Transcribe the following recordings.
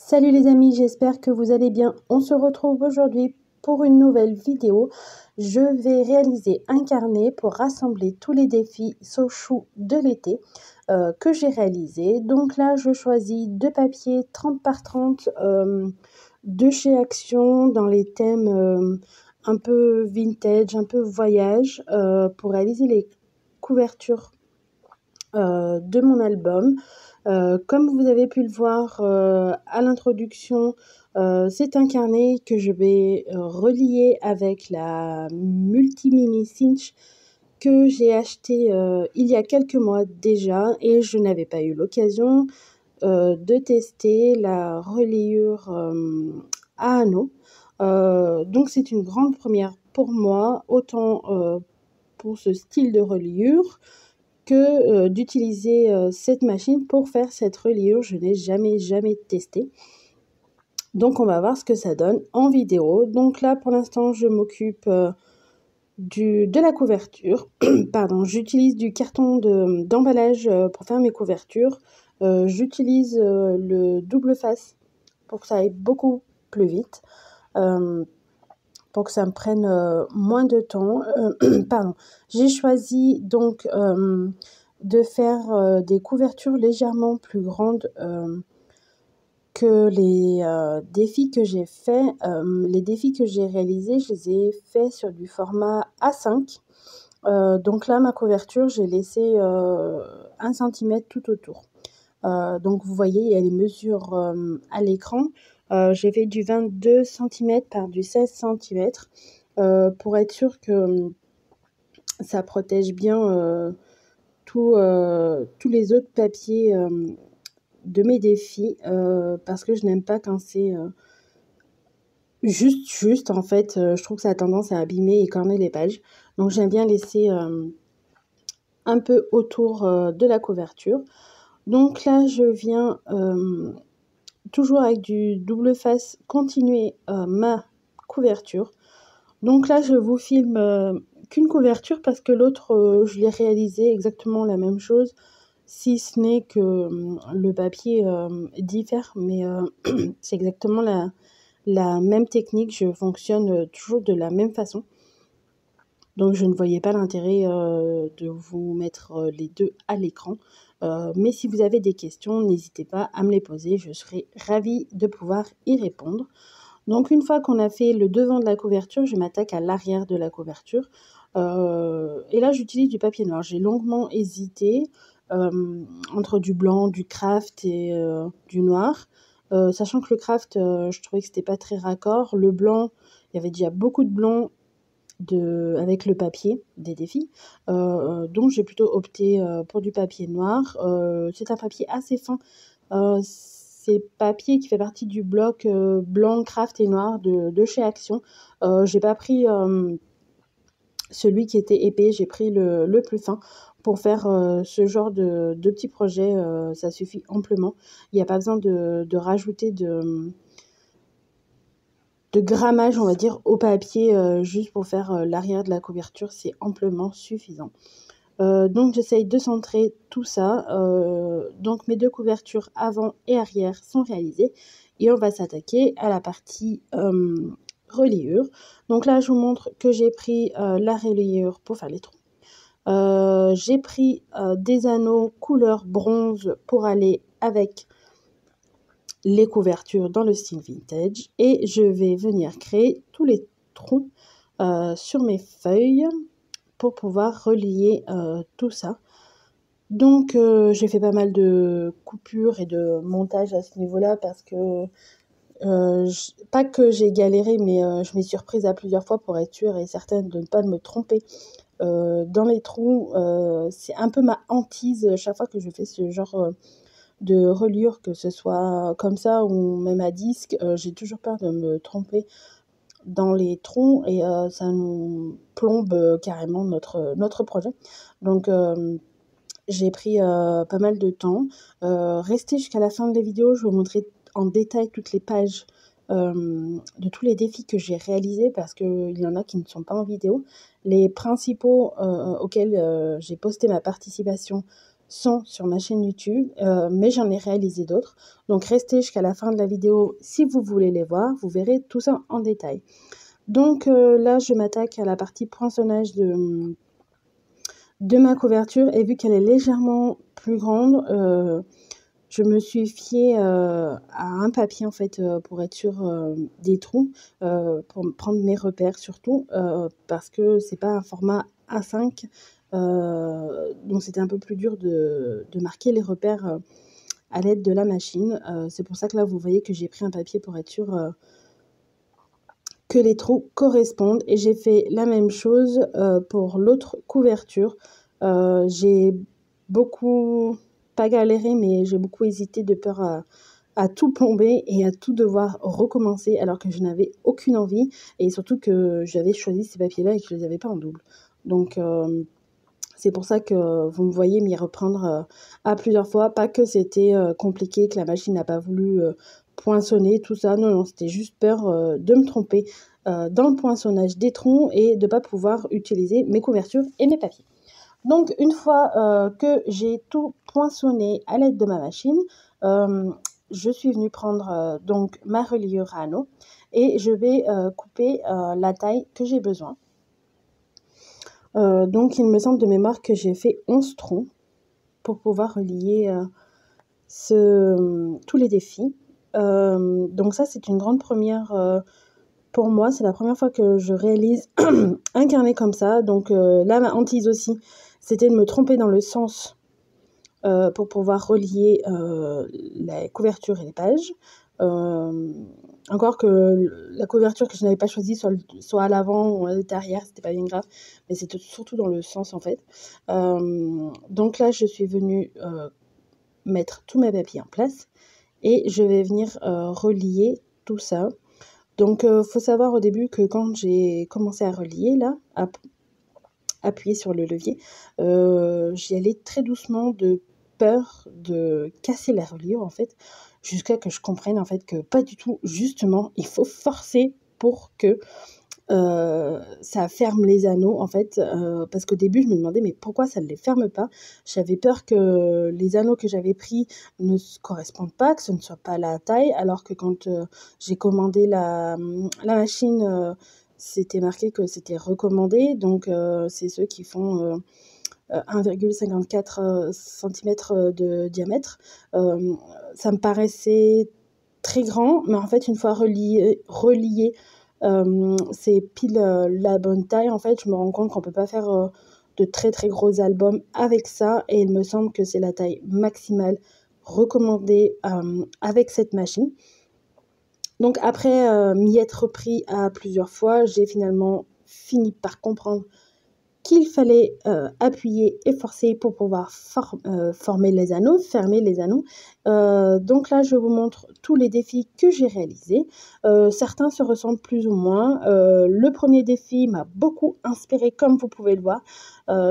Salut les amis, j'espère que vous allez bien. On se retrouve aujourd'hui pour une nouvelle vidéo. Je vais réaliser un carnet pour rassembler tous les défis Sochou de l'été que j'ai réalisé. Donc là, je choisis deux papiers 30 par 30 de chez Action dans les thèmes un peu vintage, un peu voyage pour réaliser les couvertures de mon album. Comme vous avez pu le voir à l'introduction, c'est un carnet que je vais relier avec la Multimini Cinch que j'ai acheté il y a quelques mois déjà et je n'avais pas eu l'occasion de tester la reliure à anneaux. Donc c'est une grande première pour moi, autant pour ce style de reliure que d'utiliser cette machine pour faire cette reliure. Je n'ai jamais testé. Donc on va voir ce que ça donne en vidéo. Donc là pour l'instant je m'occupe de la couverture. Pardon, j'utilise du carton d'emballage pour faire mes couvertures. J'utilise le double face pour que ça aille beaucoup plus vite. Pour que ça me prenne moins de temps. Pardon. J'ai choisi donc de faire des couvertures légèrement plus grandes que les défis que j'ai faits. Les défis que j'ai réalisés, je les ai faits sur du format A5. Donc là, ma couverture, j'ai laissé 1 cm tout autour. Donc vous voyez, il y a les mesures à l'écran. J'ai fait du 22 cm par du 16 cm pour être sûr que ça protège bien tous les autres papiers de mes défis parce que je n'aime pas quand c'est juste en fait. Je trouve que ça a tendance à abîmer et corner les pages. Donc j'aime bien laisser un peu autour de la couverture. Donc là, je viens toujours avec du double face continuer ma couverture. Donc là, je vous filme qu'une couverture parce que l'autre, je l'ai réalisé exactement la même chose, si ce n'est que le papier diffère, mais c'est exactement la même technique. Je fonctionne toujours de la même façon. Donc je ne voyais pas l'intérêt de vous mettre les deux à l'écran. Mais si vous avez des questions, n'hésitez pas à me les poser. Je serai ravie de pouvoir y répondre. Donc une fois qu'on a fait le devant de la couverture, je m'attaque à l'arrière de la couverture. Et là, j'utilise du papier noir. J'ai longuement hésité entre du blanc, du craft et du noir. Sachant que le craft, je trouvais que c'était pas très raccord. Le blanc, il y avait déjà beaucoup de blanc avec le papier des défis. Donc j'ai plutôt opté pour du papier noir. C'est un papier assez fin. C'est papier qui fait partie du bloc blanc, craft et noir de chez Action. J'ai pas pris celui qui était épais, j'ai pris le plus fin. Pour faire ce genre de petits projets, ça suffit amplement. Il n'y a pas besoin de rajouter de grammage, on va dire, au papier, juste pour faire l'arrière de la couverture, c'est amplement suffisant. Donc j'essaye de centrer tout ça. Donc mes deux couvertures avant et arrière sont réalisées. Et on va s'attaquer à la partie reliure. Donc là, je vous montre que j'ai pris la reliure pour faire les trous. J'ai pris des anneaux couleur bronze pour aller avec les couvertures dans le style vintage. Et je vais venir créer tous les trous sur mes feuilles pour pouvoir relier tout ça. Donc j'ai fait pas mal de coupures et de montage à ce niveau-là parce que pas que j'ai galéré, mais je m'y suis reprise à plusieurs fois pour être sûre et certaine de ne pas me tromper dans les trous. C'est un peu ma hantise chaque fois que je fais ce genre de reliure, que ce soit comme ça ou même à disque. J'ai toujours peur de me tromper dans les trous et ça nous plombe carrément notre projet. Donc j'ai pris pas mal de temps. Restez jusqu'à la fin de la vidéo, je vais vous montrer en détail toutes les pages de tous les défis que j'ai réalisés parce qu'il y en a qui ne sont pas en vidéo. Les principaux auxquels j'ai posté ma participation sont sur ma chaîne YouTube, mais j'en ai réalisé d'autres. Donc restez jusqu'à la fin de la vidéo si vous voulez les voir, vous verrez tout ça en détail. Donc là, je m'attaque à la partie poinçonnage de ma couverture, et vu qu'elle est légèrement plus grande, je me suis fiée à un papier en fait pour être sûre des trous, pour prendre mes repères surtout, parce que c'est pas un format A5, donc c'était un peu plus dur de marquer les repères à l'aide de la machine. C'est pour ça que là vous voyez que j'ai pris un papier pour être sûre que les trous correspondent, et j'ai fait la même chose pour l'autre couverture. J'ai beaucoup, pas galéré, mais j'ai beaucoup hésité de peur à tout plomber et à tout devoir recommencer alors que je n'avais aucune envie, et surtout que j'avais choisi ces papiers-là et que je ne les avais pas en double. Donc c'est pour ça que vous me voyez m'y reprendre à plusieurs fois. Pas que c'était compliqué, que la machine n'a pas voulu poinçonner, tout ça. Non, non, c'était juste peur de me tromper dans le poinçonnage des troncs et de ne pas pouvoir utiliser mes couvertures et mes papiers. Donc, une fois que j'ai tout poinçonné à l'aide de ma machine, je suis venue prendre donc ma reliure à anneaux et je vais couper la taille que j'ai besoin. Donc, il me semble de mémoire que j'ai fait 11 troncs pour pouvoir relier tous les défis. Donc ça, c'est une grande première pour moi. C'est la première fois que je réalise un carnet comme ça. Donc là, ma hantise aussi, c'était de me tromper dans le sens pour pouvoir relier la couverture et les pages. Encore que la couverture que je n'avais pas choisie soit à l'avant ou à l'arrière, c'était pas bien grave, mais c'était surtout dans le sens en fait. Donc là, je suis venue mettre tous mes papiers en place et je vais venir relier tout ça. Donc faut savoir au début que quand j'ai commencé à relier là, appuyer sur le levier, j'y allais très doucement de peur de casser la reliure en fait, jusqu'à que je comprenne en fait que pas du tout, justement, il faut forcer pour que ça ferme les anneaux en fait, parce qu'au début je me demandais mais pourquoi ça ne les ferme pas? J'avais peur que les anneaux que j'avais pris ne se correspondent pas, que ce ne soit pas la taille, alors que quand j'ai commandé la machine, c'était marqué que c'était recommandé, donc c'est ceux qui font 1,54 cm de diamètre. Ça me paraissait très grand, mais en fait une fois relié c'est pile la bonne taille. En fait, je me rends compte qu'on peut pas faire de très très gros albums avec ça, et il me semble que c'est la taille maximale recommandée avec cette machine. Donc après m'y être repris à plusieurs fois, j'ai finalement fini par comprendre qu'il fallait appuyer et forcer pour pouvoir former les anneaux, fermer les anneaux. Donc là, je vous montre tous les défis que j'ai réalisés. Certains se ressemblent plus ou moins. Le premier défi m'a beaucoup inspiré, comme vous pouvez le voir.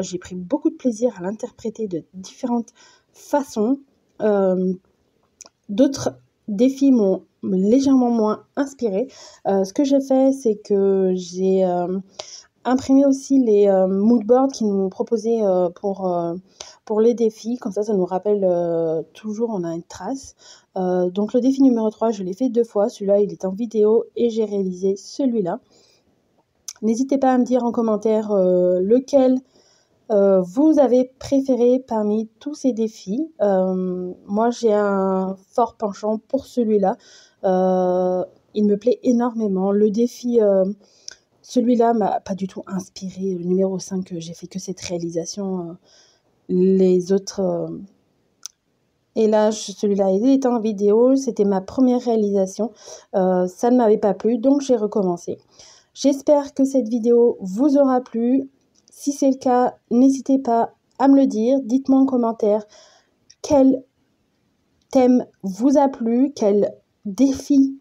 J'ai pris beaucoup de plaisir à l'interpréter de différentes façons. D'autres défis m'ont légèrement moins inspiré. Ce que j'ai fait, c'est que j'ai imprimé aussi les moodboards qu'ils nous proposaient pour les défis. Comme ça nous rappelle toujours, on a une trace. Donc le défi numéro 3, je l'ai fait 2 fois. Celui-là, il est en vidéo et j'ai réalisé celui-là. N'hésitez pas à me dire en commentaire lequel vous avez préféré parmi tous ces défis. Moi, j'ai un fort penchant pour celui-là. Il me plaît énormément. Le défi, celui-là m'a pas du tout inspiré. Le numéro 5, j'ai fait que cette réalisation. Les autres... Et là, celui-là, il est en vidéo. C'était ma première réalisation. Ça ne m'avait pas plu, donc j'ai recommencé. J'espère que cette vidéo vous aura plu. Si c'est le cas, n'hésitez pas à me le dire. Dites-moi en commentaire quel thème vous a plu, quel défi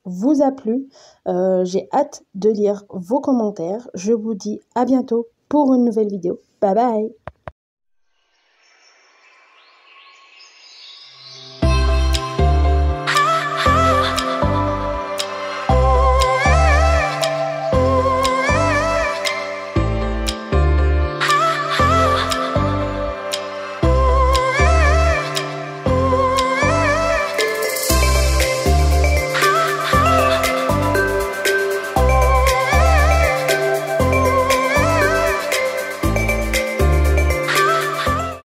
vous a plu. J'ai hâte de lire vos commentaires. Je vous dis à bientôt pour une nouvelle vidéo. Bye bye!